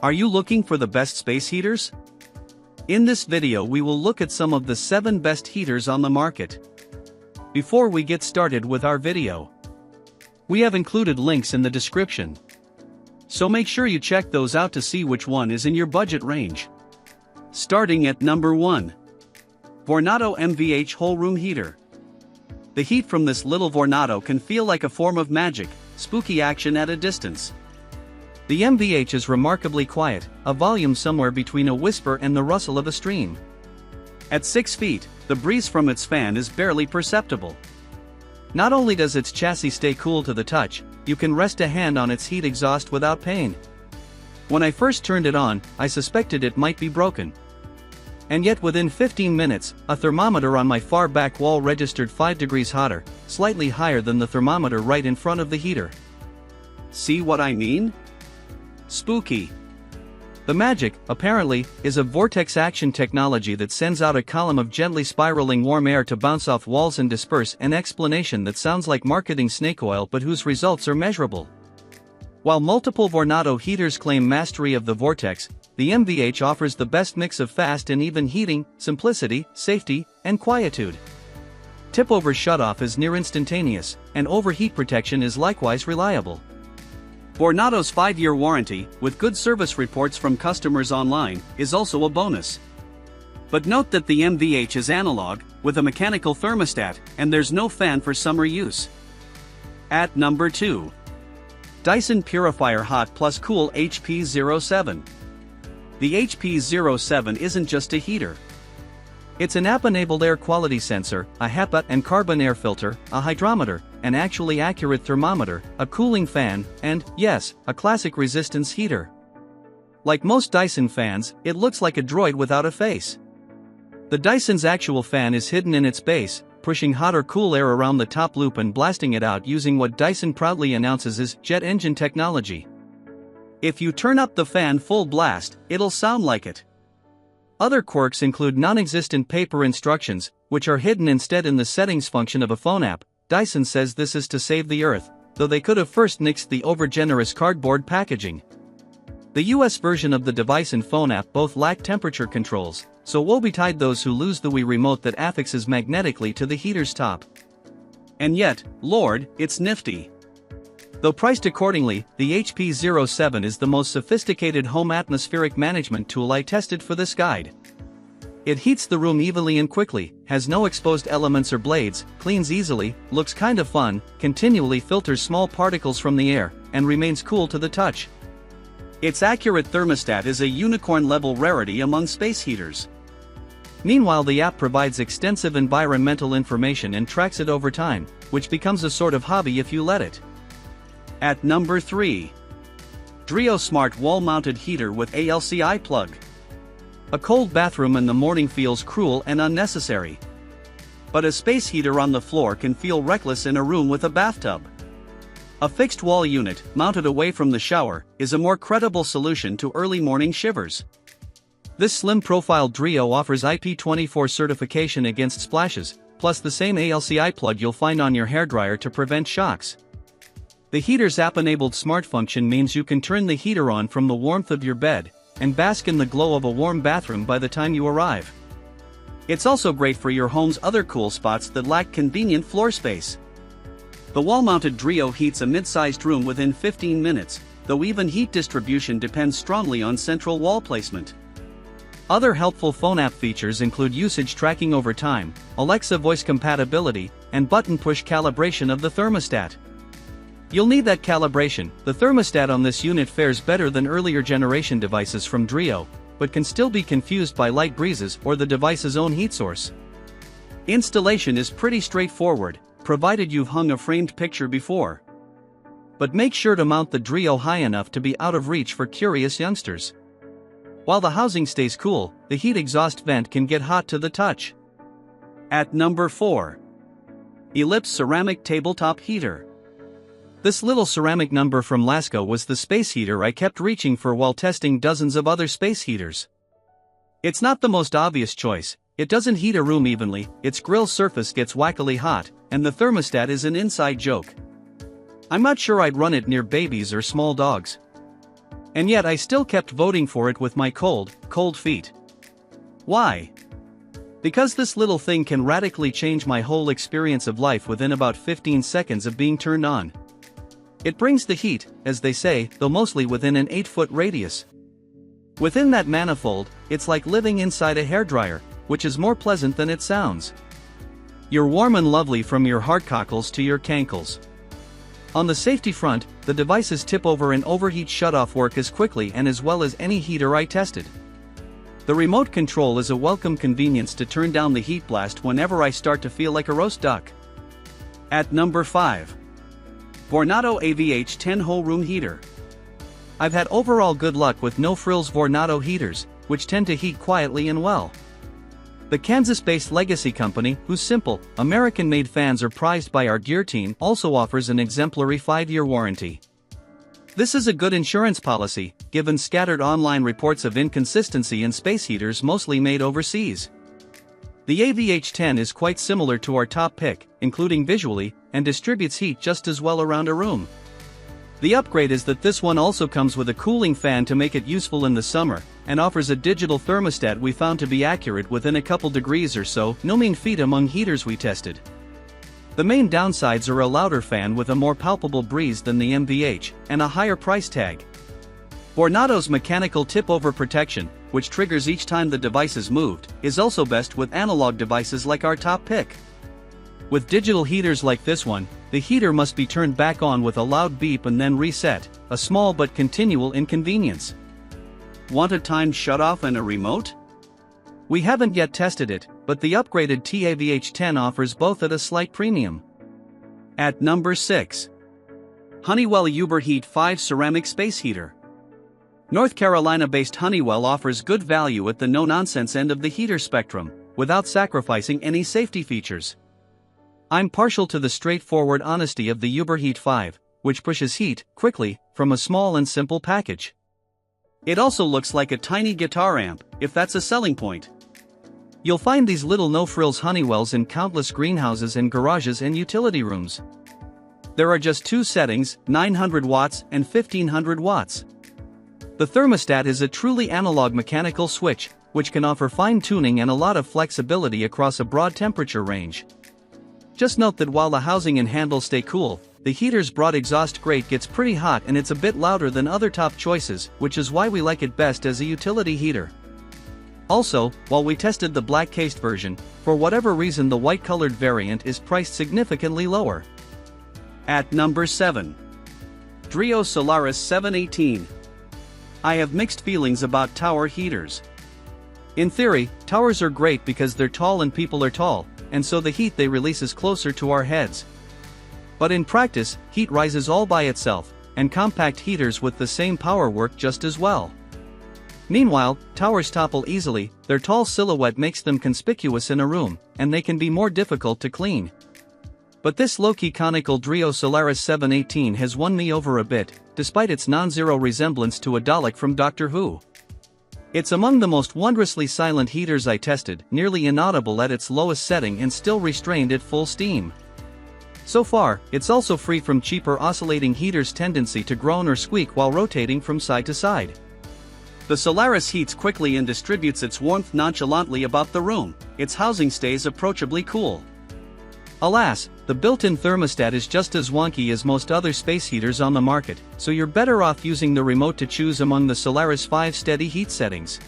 Are you looking for the best space heaters? In this video we will look at some of the 7 best heaters on the market. Before we get started with our video, we have included links in the description, so make sure you check those out to see which one is in your budget range. Starting at number 1. Vornado MVH Whole Room Heater. The heat from this little Vornado can feel like a form of magic, spooky action at a distance. The MVH is remarkably quiet, a volume somewhere between a whisper and the rustle of a stream. At 6 feet, the breeze from its fan is barely perceptible. Not only does its chassis stay cool to the touch, you can rest a hand on its heat exhaust without pain. When I first turned it on, I suspected it might be broken. And yet within 15 minutes, a thermometer on my far back wall registered 5 degrees hotter, slightly higher than the thermometer right in front of the heater. See what I mean? Spooky. The magic, apparently, is a vortex action technology that sends out a column of gently spiraling warm air to bounce off walls and disperse, an explanation that sounds like marketing snake oil but whose results are measurable. While multiple Vornado heaters claim mastery of the vortex, the MVH offers the best mix of fast and even heating, simplicity, safety, and quietude. Tip-over shutoff is near instantaneous, and overheat protection is likewise reliable. Vornado's 5-year warranty, with good service reports from customers online, is also a bonus. But note that the MVH is analog, with a mechanical thermostat, and there's no fan for summer use. At number 2. Dyson Purifier Hot Plus Cool HP07. The HP07 isn't just a heater. It's an app-enabled air quality sensor, a HEPA and carbon air filter, a hydrometer, an actually accurate thermometer, a cooling fan, and, yes, a classic resistance heater. Like most Dyson fans, it looks like a droid without a face. The Dyson's actual fan is hidden in its base, pushing hot or cool air around the top loop and blasting it out using what Dyson proudly announces as jet engine technology. If you turn up the fan full blast, it'll sound like it. Other quirks include non-existent paper instructions, which are hidden instead in the settings function of a phone app. Dyson says this is to save the earth, though they could have first nixed the over-generous cardboard packaging. The US version of the device and phone app both lack temperature controls, so woe betide those who lose the Wii remote that affixes magnetically to the heater's top. And yet, Lord, it's nifty. Though priced accordingly, the HP07 is the most sophisticated home atmospheric management tool I tested for this guide. It heats the room evenly and quickly, has no exposed elements or blades, cleans easily, looks kinda fun, continually filters small particles from the air, and remains cool to the touch. Its accurate thermostat is a unicorn-level rarity among space heaters. Meanwhile, the app provides extensive environmental information and tracks it over time, which becomes a sort of hobby if you let it. At number 3. Dreo Smart Wall-Mounted Heater with ALCI plug. A cold bathroom in the morning feels cruel and unnecessary. But a space heater on the floor can feel reckless in a room with a bathtub. A fixed wall unit, mounted away from the shower, is a more credible solution to early morning shivers. This slim-profile Dreo offers IP24 certification against splashes, plus the same ALCI plug you'll find on your hairdryer to prevent shocks. The heater's app-enabled smart function means you can turn the heater on from the warmth of your bed, and bask in the glow of a warm bathroom by the time you arrive. It's also great for your home's other cool spots that lack convenient floor space. The wall-mounted Dreo heats a mid-sized room within 15 minutes, though even heat distribution depends strongly on central wall placement. Other helpful phone app features include usage tracking over time, Alexa voice compatibility, and button push calibration of the thermostat. You'll need that calibration. The thermostat on this unit fares better than earlier generation devices from Dreo, but can still be confused by light breezes or the device's own heat source. Installation is pretty straightforward, provided you've hung a framed picture before. But make sure to mount the Dreo high enough to be out of reach for curious youngsters. While the housing stays cool, the heat exhaust vent can get hot to the touch. At number 4. Ellipse Ceramic Tabletop Heater. This little ceramic number from Lasco was the space heater I kept reaching for while testing dozens of other space heaters. It's not the most obvious choice, it doesn't heat a room evenly, its grill surface gets wackily hot, and the thermostat is an inside joke. I'm not sure I'd run it near babies or small dogs. And yet I still kept voting for it with my cold feet. Why? Because this little thing can radically change my whole experience of life within about 15 seconds of being turned on. It brings the heat, as they say, though mostly within an 8-foot radius. Within that manifold, it's like living inside a hairdryer, which is more pleasant than it sounds. You're warm and lovely from your heartcockles to your cankles. On the safety front, the device's tip-over and overheat shutoff work as quickly and as well as any heater I tested. The remote control is a welcome convenience to turn down the heat blast whenever I start to feel like a roast duck. At number 5. Vornado AVH 10 Whole Room Heater. I've had overall good luck with no-frills Vornado heaters, which tend to heat quietly and well. The Kansas-based legacy company, whose simple, American-made fans are prized by our gear team, also offers an exemplary 5-year warranty. This is a good insurance policy, given scattered online reports of inconsistency in space heaters mostly made overseas. The AVH10 is quite similar to our top pick, including visually, and distributes heat just as well around a room. The upgrade is that this one also comes with a cooling fan to make it useful in the summer, and offers a digital thermostat we found to be accurate within a couple degrees or so, no mean feat among heaters we tested. The main downsides are a louder fan with a more palpable breeze than the MVH, and a higher price tag. Vornado's mechanical tip-over protection, which triggers each time the device is moved, is also best with analog devices like our top pick. With digital heaters like this one, the heater must be turned back on with a loud beep and then reset, a small but continual inconvenience. Want a timed shutoff and a remote? We haven't yet tested it, but the upgraded TAVH10 offers both at a slight premium. At number 6. Honeywell Uberheat 5 Ceramic Space Heater. North Carolina-based Honeywell offers good value at the no-nonsense end of the heater spectrum, without sacrificing any safety features. I'm partial to the straightforward honesty of the Uberheat 5, which pushes heat, quickly, from a small and simple package. It also looks like a tiny guitar amp, if that's a selling point. You'll find these little no-frills Honeywells in countless greenhouses and garages and utility rooms. There are just 2 settings, 900 watts and 1500 watts. The thermostat is a truly analog mechanical switch, which can offer fine-tuning and a lot of flexibility across a broad temperature range. Just note that while the housing and handle stay cool, the heater's broad exhaust grate gets pretty hot and it's a bit louder than other top choices, which is why we like it best as a utility heater. Also, while we tested the black-cased version, for whatever reason the white-colored variant is priced significantly lower. At number 7. Dreo Solaris 718. I have mixed feelings about tower heaters. In theory, towers are great because they're tall and people are tall, and so the heat they release is closer to our heads. But in practice, heat rises all by itself, and compact heaters with the same power work just as well. Meanwhile, towers topple easily, their tall silhouette makes them conspicuous in a room, and they can be more difficult to clean. But this low-key conical Dreo Solaris 718 has won me over a bit, despite its non-zero resemblance to a Dalek from Doctor Who. It's among the most wondrously silent heaters I tested, nearly inaudible at its lowest setting and still restrained at full steam. So far, it's also free from cheaper oscillating heaters' tendency to groan or squeak while rotating from side to side. The Solaris heats quickly and distributes its warmth nonchalantly about the room, its housing stays approachably cool. Alas, the built-in thermostat is just as wonky as most other space heaters on the market, so you're better off using the remote to choose among the Solaris 5 steady heat settings.